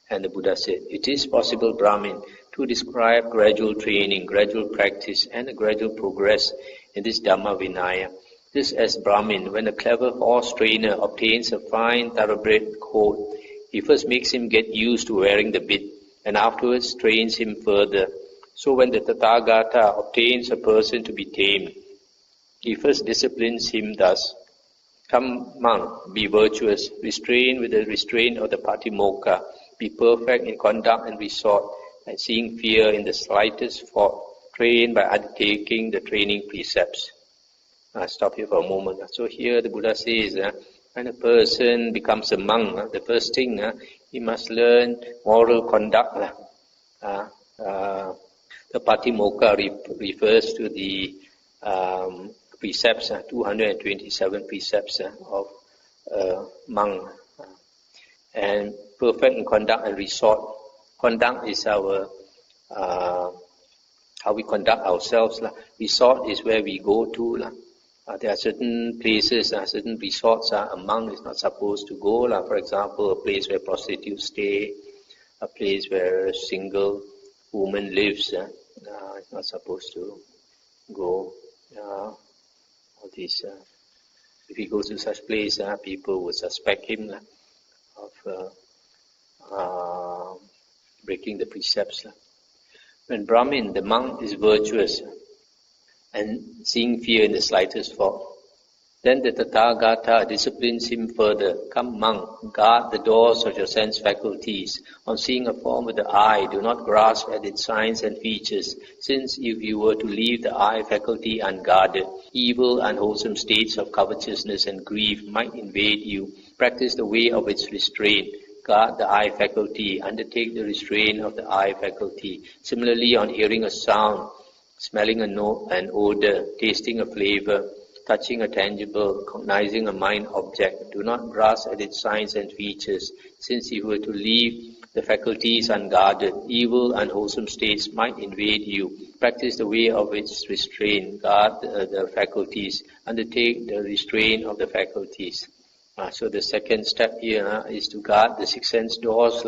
And the Buddha said, it is possible, Brahmin, to describe gradual training, gradual practice, and a gradual progress in this Dhamma Vinaya. This as Brahmin, when a clever horse trainer obtains a fine thoroughbred colt, he first makes him get used to wearing the bit, and afterwards trains him further. So when the Tathagata obtains a person to be tamed, he first disciplines him thus. Come, monk, be virtuous, restrain with the restraint of the Patimokkha, be perfect in conduct and resort, and seeing fear in the slightest fault, train by undertaking the training precepts. I stop here for a moment. So here the Buddha says, when a person becomes a monk, the first thing, he must learn moral conduct. The Patimokkha refers to the precepts, 227 precepts of monk. And perfect in conduct and resort. Conduct is our how we conduct ourselves. Resort is where we go to. There are certain places, certain resorts a monk is not supposed to go. For example, a place where prostitutes stay, a place where a single woman lives, is not supposed to go. All these, if he goes to such place, people would suspect him of breaking the precepts. When Brahmin, the monk, is virtuous and seeing fear in the slightest fault, then the Tathagata disciplines him further. Come, monk, guard the doors of your sense faculties. On seeing a form with the eye, do not grasp at its signs and features, since if you were to leave the eye faculty unguarded, evil, unwholesome states of covetousness and grief might invade you. Practice the way of its restraint. Guard the eye faculty. Undertake the restraint of the eye faculty. Similarly, on hearing a sound, smelling an odor, tasting a flavor, touching a tangible, cognizing a mind object, do not grasp at its signs and features, since if you were to leave the faculties unguarded, evil, unwholesome states might invade you. Practice the way of its restraint. Guard the faculties. Undertake the restraint of the faculties. So the second step here is to guard the six sense doors.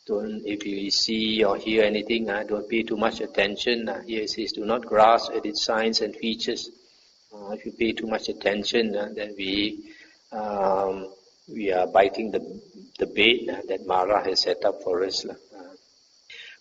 Don't, if you see or hear anything, don't pay too much attention. Here it says, do not grasp at its signs and features. If you pay too much attention, then we are biting the bait that Mara has set up for us.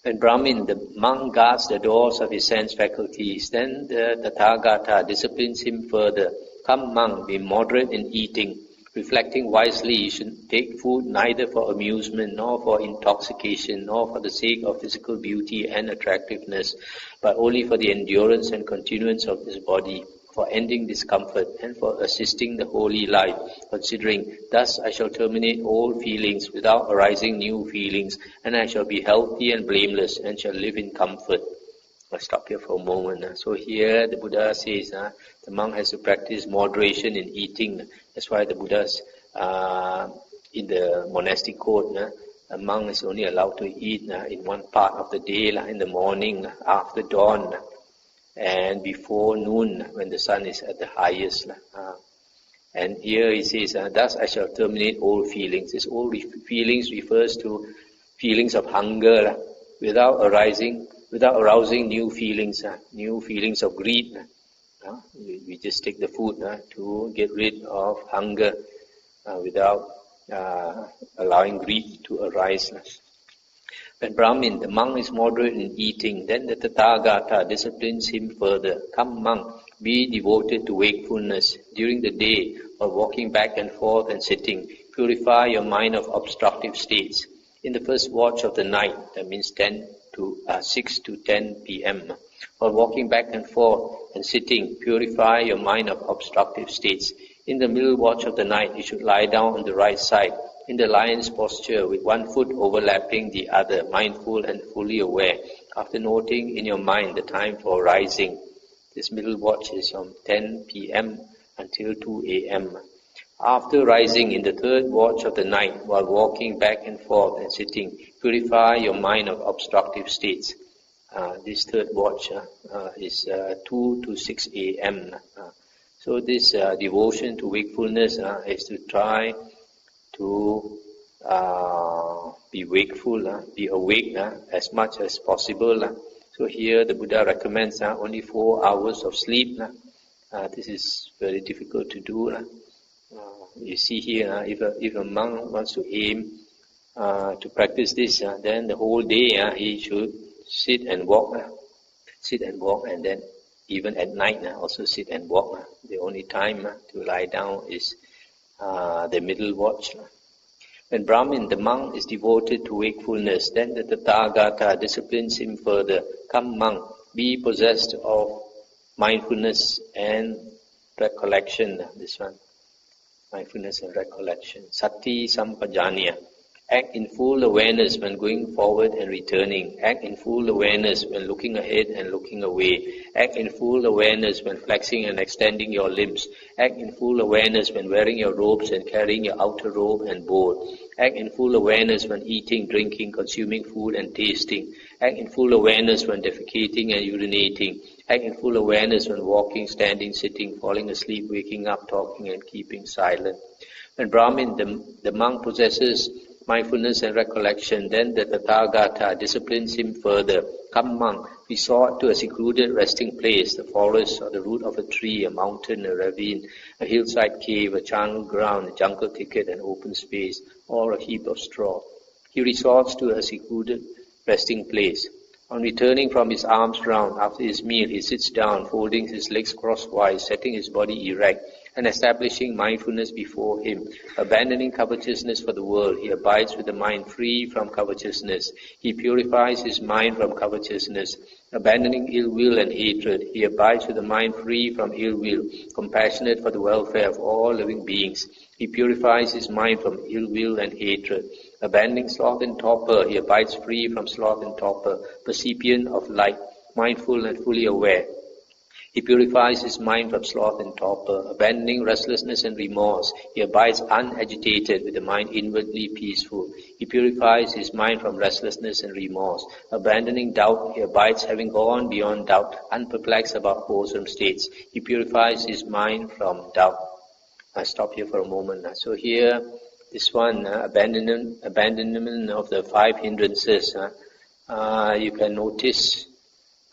When Brahmin, the monk, guards the doors of his sense faculties, then the Tathagata disciplines him further. Come, monk, be moderate in eating. Reflecting wisely, you should take food neither for amusement, nor for intoxication, nor for the sake of physical beauty and attractiveness, but only for the endurance and continuance of this body, for ending discomfort, and for assisting the holy life, considering, thus I shall terminate all feelings without arising new feelings, and I shall be healthy and blameless, and shall live in comfort. I'll stop here for a moment. So here the Buddha says the monk has to practice moderation in eating. That's why the Buddha's in the monastic code, a monk is only allowed to eat in one part of the day, in the morning, after dawn, and before noon when the sun is at the highest. And here he says, thus I shall terminate all feelings. This all feelings refers to feelings of hunger without arousing new feelings of greed. We just take the food to get rid of hunger without allowing greed to arise. When Brahmin, the monk, is moderate in eating, then the Tathagata disciplines him further. Come, monk, be devoted to wakefulness during the day, while walking back and forth and sitting. Purify your mind of obstructive states. In the first watch of the night, that means 6 to 10 p.m., while walking back and forth and sitting, purify your mind of obstructive states. In the middle watch of the night, you should lie down on the right side, in the lion's posture, with one foot overlapping the other, mindful and fully aware. After noting in your mind the time for rising, this middle watch is from 10 p.m. until 2 a.m. After rising in the third watch of the night, while walking back and forth and sitting, purify your mind of obstructive states. This third watch is 2 to 6 a.m. So this devotion to wakefulness is to try to be wakeful, be awake as much as possible. So here the Buddha recommends only 4 hours of sleep. This is very difficult to do. You see here, if a monk wants to aim to practice this, then the whole day he should sit and walk, and then even at night also sit and walk. The only time to lie down is the middle watch. When Brahmin, the monk, is devoted to wakefulness, then the Tathagata disciplines him further. Come, monk, be possessed of mindfulness and recollection. This one, mindfulness and recollection. Sati sampajanya. Act in full awareness when going forward and returning. Act in full awareness when looking ahead and looking away. Act in full awareness when flexing and extending your limbs. Act in full awareness when wearing your robes and carrying your outer robe and bowl. Act in full awareness when eating, drinking, consuming food and tasting. Act in full awareness when defecating and urinating. Act in full awareness when walking, standing, sitting, falling asleep, waking up, talking and keeping silent. When Brahmin, the monk, possesses mindfulness and recollection, then the Tathagata disciplines him further. Come, monk, resort to a secluded resting place, the forest or the root of a tree, a mountain, a ravine, a hillside cave, a charnel ground, a jungle thicket, an open space, or a heap of straw. He resorts to a secluded resting place. On returning from his alms round after his meal, he sits down, folding his legs crosswise, setting his body erect, and establishing mindfulness before him. Abandoning covetousness for the world, he abides with the mind free from covetousness. He purifies his mind from covetousness. Abandoning ill will and hatred, he abides with the mind free from ill will, compassionate for the welfare of all living beings. He purifies his mind from ill will and hatred. Abandoning sloth and torpor, he abides free from sloth and torpor, percipient of light, mindful and fully aware. He purifies his mind from sloth and torpor. Abandoning restlessness and remorse, he abides unagitated with the mind inwardly peaceful. He purifies his mind from restlessness and remorse. Abandoning doubt, he abides having gone beyond doubt, unperplexed about wholesome states. He purifies his mind from doubt. I stop here for a moment. So here, this one, abandonment of the 5 hindrances. You can notice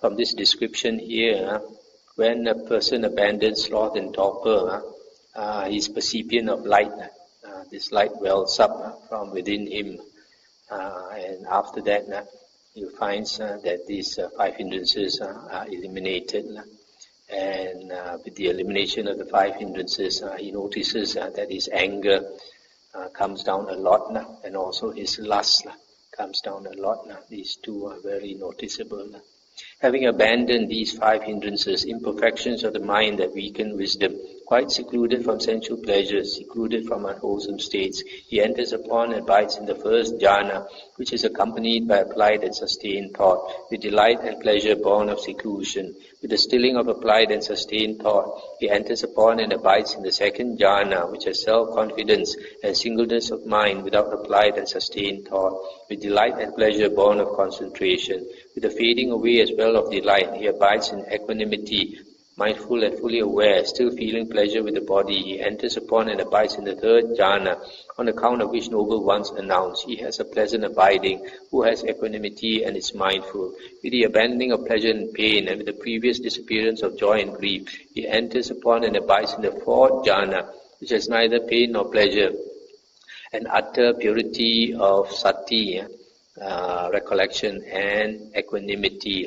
from this description here, when a person abandons sloth and torpor, he is percipient of light. This light wells up from within him. And after that, he finds that these 5 hindrances are eliminated. And with the elimination of the 5 hindrances, he notices that his anger comes down a lot, and also his lust comes down a lot. These two are very noticeable. Having abandoned these 5 hindrances, imperfections of the mind that weaken wisdom, quite secluded from sensual pleasures, secluded from unwholesome states, he enters upon and abides in the first jhana, which is accompanied by applied and sustained thought, with delight and pleasure born of seclusion. With the stilling of applied and sustained thought, he enters upon and abides in the second jhana, which has self-confidence and singleness of mind without applied and sustained thought, with delight and pleasure born of concentration. With the fading away as well of delight, he abides in equanimity, mindful and fully aware, still feeling pleasure with the body. He enters upon and abides in the third jhana, on account of which noble ones announce, he has a pleasant abiding, who has equanimity and is mindful. With the abandoning of pleasure and pain, and with the previous disappearance of joy and grief, he enters upon and abides in the fourth jhana, which has neither pain nor pleasure, and utter purity of sati, recollection and equanimity.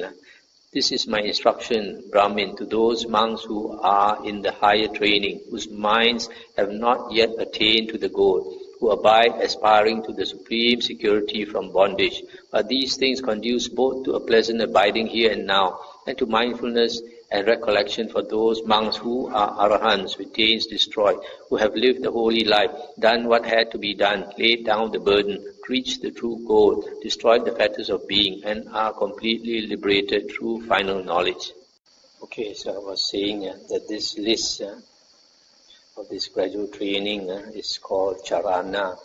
This is my instruction, Brahmin, to those monks who are in the higher training, whose minds have not yet attained to the goal, who abide aspiring to the supreme security from bondage. But these things conduce both to a pleasant abiding here and now, and to mindfulness and recollection for those monks who are arahants, with taints destroyed, who have lived the holy life, done what had to be done, laid down the burden, reached the true goal, destroyed the fetters of being, and are completely liberated through final knowledge. Okay, so I was saying that this list of this gradual training is called Carana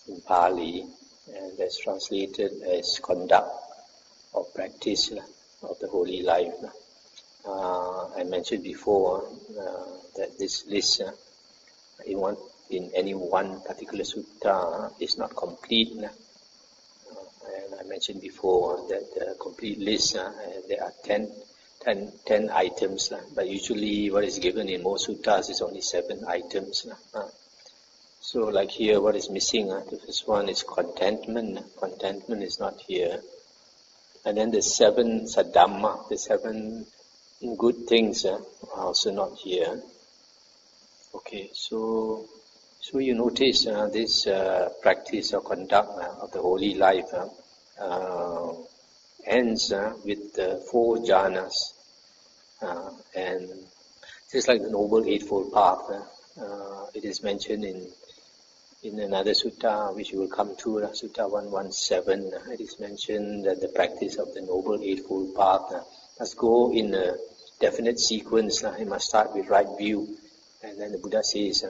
in Pali, and that's translated as conduct or practice of the holy life. I mentioned before that this list in any one particular sutta is not complete. mentioned before that the complete list, there are 10 items, but usually what is given in most suttas is only 7 items. So like here, what is missing? The first one is contentment. Contentment is not here. And then the 7 sadhamma, the 7 good things are also not here. Okay, so you notice this practice or conduct of the holy life ends with the 4 jhanas. And just like the Noble Eightfold Path, it is mentioned in another sutta which we will come to, Sutta 117. It is mentioned that the practice of the Noble Eightfold Path must go in a definite sequence. It must start with right view. And then the Buddha says,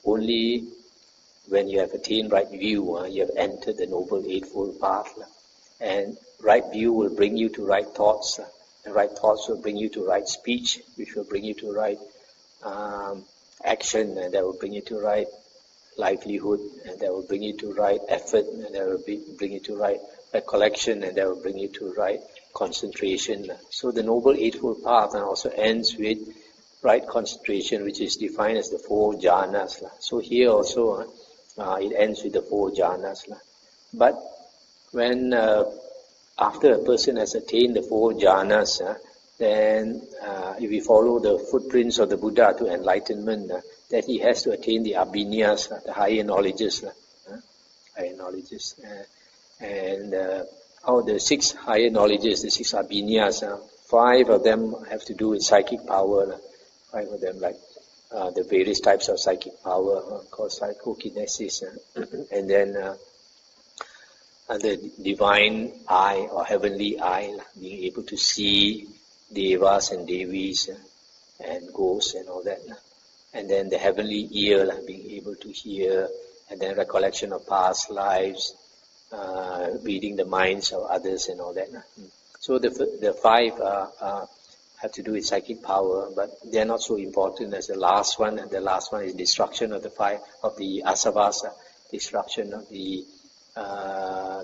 only when you have attained right view, you have entered the Noble Eightfold Path. And right view will bring you to right thoughts. And right thoughts will bring you to right speech, which will bring you to right action, and that will bring you to right livelihood, and that will bring you to right effort, and that will bring you to right recollection, and that will bring you to right concentration. So the Noble Eightfold Path also ends with right concentration, which is defined as the 4 jhanas. So here also it ends with the 4 jhanas. But when after a person has attained the 4 jhanas, then if we follow the footprints of the Buddha to enlightenment, that he has to attain the abhinyas, the higher knowledges. Higher knowledges. And out of the 6 higher knowledges, the 6 abhinyas, 5 of them have to do with psychic power. 5 of them, like the various types of psychic power called psychokinesis. And then the divine eye or heavenly eye, being able to see devas and devis and ghosts and all that. And then the heavenly ear, being able to hear, and then recollection of past lives, reading the minds of others and all that. So the 5 have to do with psychic power, but they are not so important as the last one. And the last one is destruction of the 5 of the asavas, destruction of the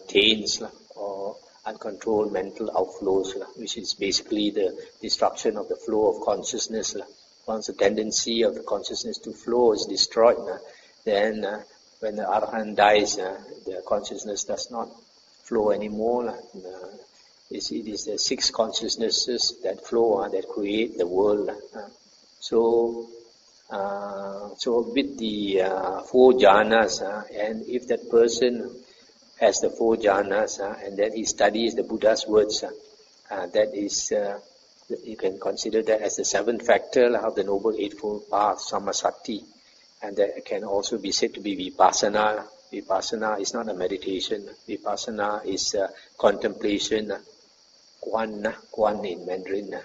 taints or uncontrolled mental outflows, which is basically the destruction of the flow of consciousness. Once the tendency of the consciousness to flow is destroyed, then when the Arahant dies, the consciousness does not flow anymore. It is the 6 consciousnesses that flow, that create the world. So with the 4 jhanas, and if that person has the 4 jhanas, and then he studies the Buddha's words, that is, you can consider that as the 7th factor of the Noble Eightfold Path, samasati, and that can also be said to be vipassana. Vipassana is not a meditation. Vipassana is contemplation, quan in Mandarin.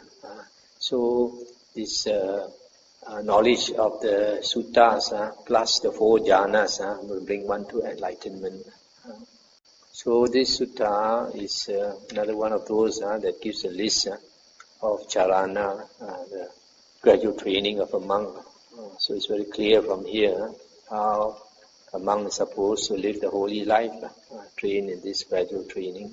So this knowledge of the suttas plus the 4 jhanas will bring one to enlightenment. So this sutta is another one of those that gives a list of charana, the gradual training of a monk. So it's very clear from here how a monk is supposed to live the holy life, train in this gradual training.